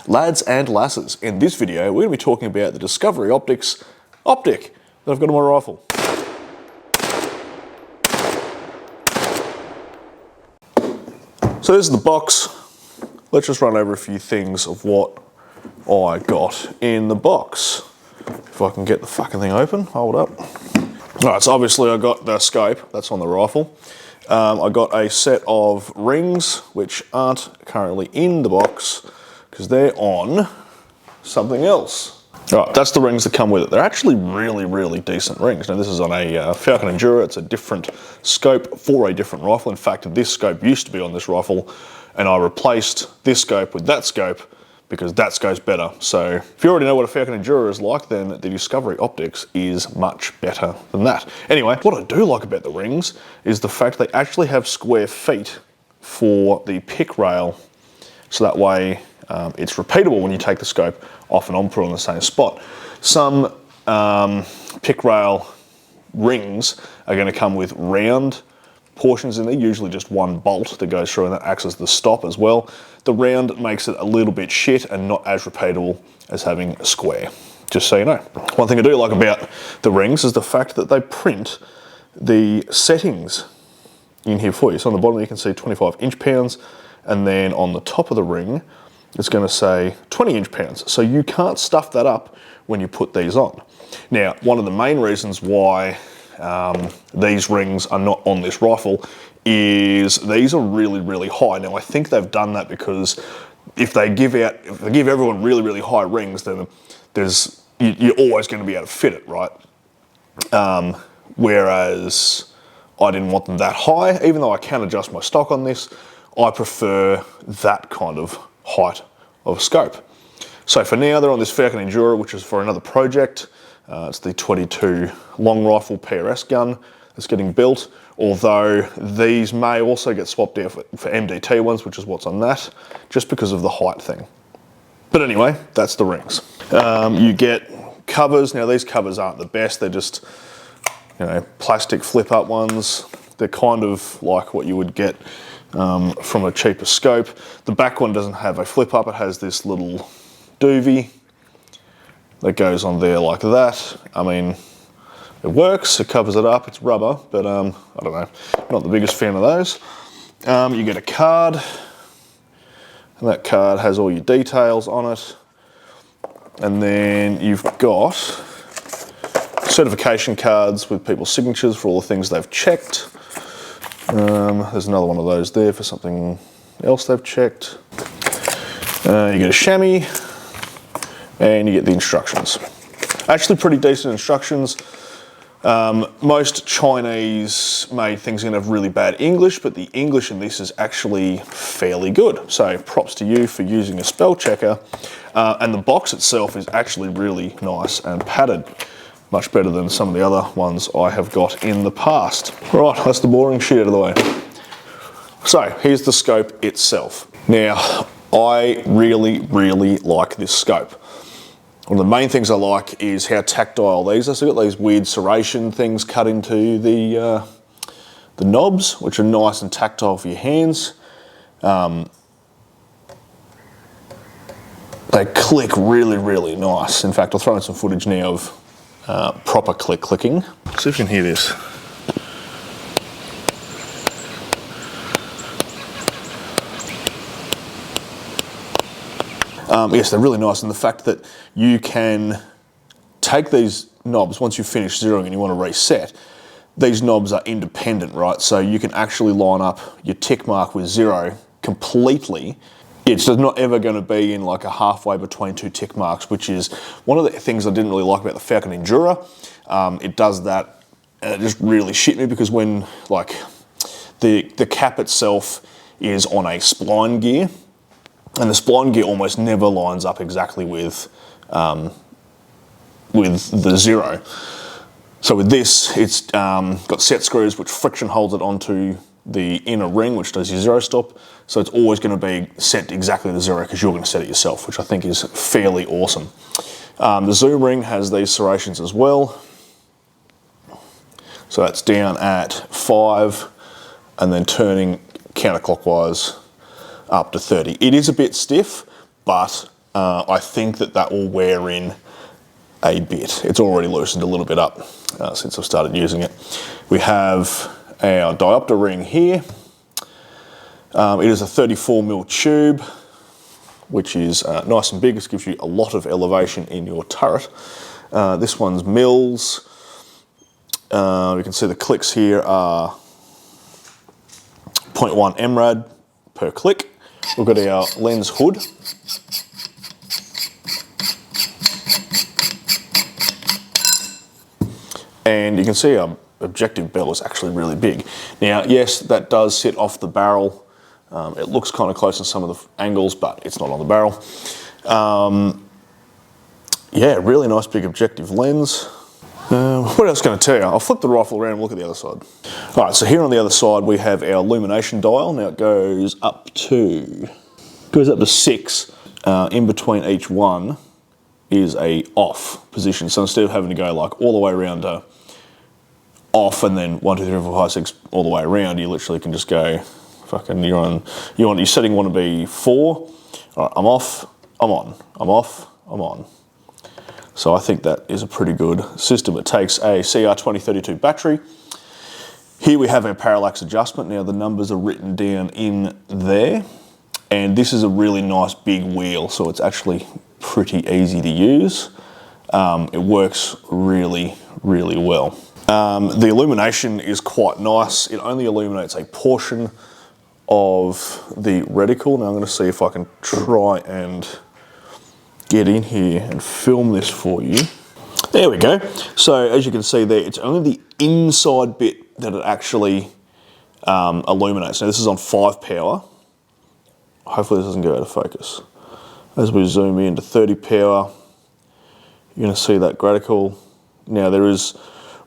Lads and lasses, in this video we're going to be talking about the Discovery Optics optic that I've got on my rifle. So this is the box. Let's just run over a few things of what I got in the box. If I can get the fucking thing open, hold up. Alright, so obviously I got the scope, that's on the rifle. I got a set of rings, which aren't currently in the box, because they're on something else. Alright, that's the rings that come with it. They're actually really decent rings. Now this is on a Falcon Enduro. It's a different scope for a different rifle. In fact, this scope used to be on this rifle, and I replaced this scope with that scope because that scope's better. So if you already know what a Falcon Enduro is like, then the Discovery Optics is much better than that. Anyway, what I do like about the rings is the fact they actually have square feet for the pick rail, so that way it's repeatable when you take the scope off and on, put it on the same spot. Some pick rail rings are going to come with round portions in there, usually just one bolt that goes through, and that acts as the stop as well. The round makes it a little bit shit and not as repeatable as having a square, just so you know. One thing I do like about the rings is the fact that they print the settings in here for you. So on the bottom you can see 25 inch-pounds, and then on the top of the ring it's going to say 20 inch-pounds. So you can't stuff that up when you put these on. Now, one of the main reasons why these rings are not on this rifle is these are really high. Now I think they've done that because if they give everyone really high rings, then you're always going to be able to fit it, right? Whereas I didn't want them that high. Even though I can adjust my stock on this, I prefer that kind of height of scope. So for now they're on this Falcon Enduro, which is for another project. It's the 22 long rifle PRS gun that's getting built, although these may also get swapped out for MDT ones, which is what's on that, just because of the height thing. But anyway, that's the rings. You get covers. Now these covers aren't the best, they're just, you know, plastic flip up ones. They're kind of like what you would get from a cheaper scope. The back one doesn't have a flip up, it has this little doovie that goes on there like that. I mean, it works, it covers it up, it's rubber, but I don't know, not the biggest fan of those. You get a card, and that card has all your details on it. And then you've got certification cards with people's signatures for all the things they've checked. There's another one of those there for something else they've checked. You get a chamois, and you get the instructions. Actually pretty decent instructions. Most Chinese made things are going to have really bad English, but the English in this is actually fairly good. So props to you for using a spell checker. And the box itself is actually really nice and padded. Much better than some of the other ones I have got in the past. Right, that's the boring shit out of the way. So here's the scope itself. Now, I really like this scope. One of the main things I like is how tactile these are. So you've got these weird serration things cut into the knobs, which are nice and tactile for your hands. They click really nice. In fact, I'll throw in some footage now of proper clicking. See if you can hear this. Yes, they're really nice, and the fact that you can take these knobs once you've finished zeroing and you want to reset, these knobs are independent, right? So you can actually line up your tick mark with 0 completely. It's not ever going to be in like a halfway between two tick marks, which is one of the things I didn't really like about the Falcon Enduro. It does that, and it just really shit me, because when like the cap itself is on a spline gear, and the spline gear almost never lines up exactly with the 0. So with this, it's got set screws which friction holds it onto the inner ring, which does your 0 stop. So it's always going to be set exactly to 0 because you're going to set it yourself, which I think is fairly awesome. The zoom ring has these serrations as well. So that's down at 5 and then turning counterclockwise up to 30. It is a bit stiff, but I think that will wear in a bit. It's already loosened a little bit up since I've started using it. We have our diopter ring here. It is a 34mm tube, which is nice and big. This gives you a lot of elevation in your turret. This one's mils. You can see the clicks here are 0.1 MRAD per click. We've got our lens hood. And you can see our objective bell is actually really big. Now, yes, that does sit off the barrel. It looks kind of close in some of the angles, but it's not on the barrel. Yeah, really nice big objective lens. What else can I tell you? I'll flip the rifle around and look at the other side. All right, so here on the other side we have our illumination dial. Now it goes up to 6. In between each one is a off position. So instead of having to go like all the way around to off and then 1, 2, 3, 4, 5, 6 all the way around, you literally can just go fucking, your setting want to be 4. All right, I'm off, I'm on, I'm off, I'm on. So I think that is a pretty good system. It takes a CR2032 battery. Here we have our parallax adjustment. Now the numbers are written down in there. And this is a really nice big wheel, so it's actually pretty easy to use. It works really, really well. The illumination is quite nice. It only illuminates a portion of the reticle. Now I'm going to see if I can try and get in here and film this for you. There we go. So as you can see there, it's only the inside bit that it actually illuminates. Now this is on 5 power. Hopefully this doesn't go out of focus. As we zoom in to 30 power, you're going to see that reticle. Now there is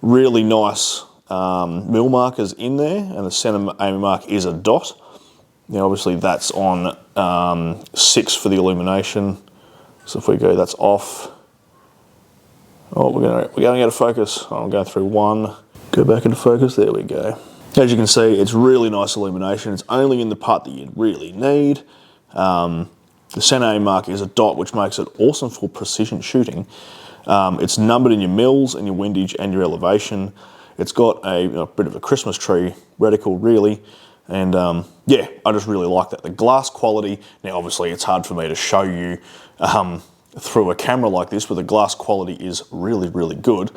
really nice mil markers in there, and the center aim mark is a dot. Now obviously that's on 6 for the illumination. So if we go, that's off. Oh, we're going out of focus. Oh, I'm going through 1. Go back into focus. There we go. As you can see, it's really nice illumination. It's only in the part that you really need. The center aim mark is a dot, which makes it awesome for precision shooting. It's numbered in your mils and your windage and your elevation. It's got a bit of a Christmas tree reticle, really. And yeah, I just really like that. The glass quality, now obviously it's hard for me to show you through a camera like this, but the glass quality is really, really good.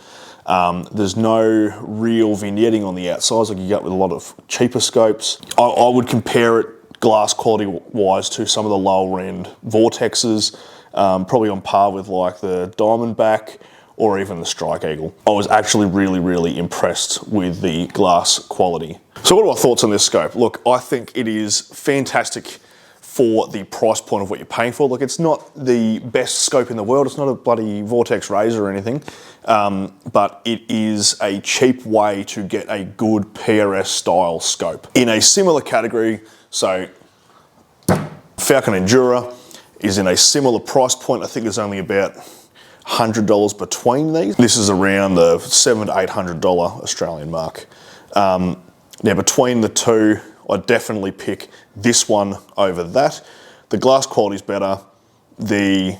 There's no real vignetting on the outsides like you get with a lot of cheaper scopes. I would compare it glass quality wise to some of the lower end Vortexes, probably on par with like the Diamondback or even the Strike Eagle. I was actually really, really impressed with the glass quality. So what are my thoughts on this scope? Look, I think it is fantastic for the price point of what you're paying for. Look, it's not the best scope in the world. It's not a bloody Vortex Razor or anything, but it is a cheap way to get a good PRS style scope. In a similar category, so Falcon Endura is in a similar price point. I think there's only about $100 between these. This is around the $700 to $800 Australian mark. Now between the two, I'd definitely pick this one over that. The glass quality is better. The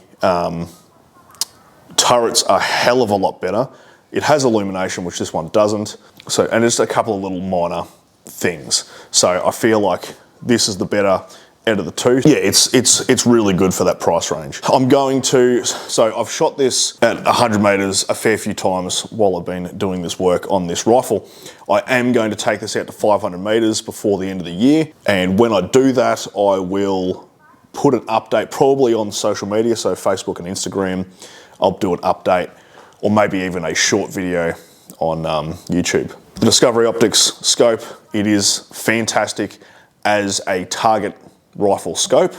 turrets are a hell of a lot better. It has illumination, which this one doesn't. So, and just a couple of little minor things. So I feel like this is the better out of the two. Yeah, it's really good for that price range. So I've shot this at 100 meters a fair few times while I've been doing this work on this rifle. I am going to take this out to 500 meters before the end of the year. And when I do that, I will put an update probably on social media, so Facebook and Instagram. I'll do an update or maybe even a short video on YouTube. The Discovery Optics scope, it is fantastic as a target rifle scope.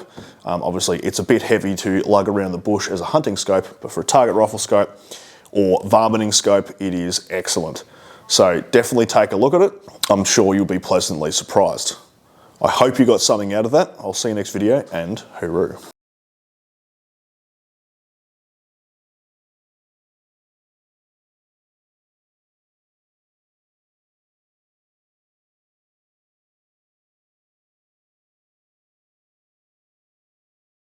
Obviously it's a bit heavy to lug around the bush as a hunting scope, but for a target rifle scope or varminting scope, it is excellent. So definitely take a look at it. I'm sure you'll be pleasantly surprised. I hope you got something out of that. I'll see you next video, and hooroo.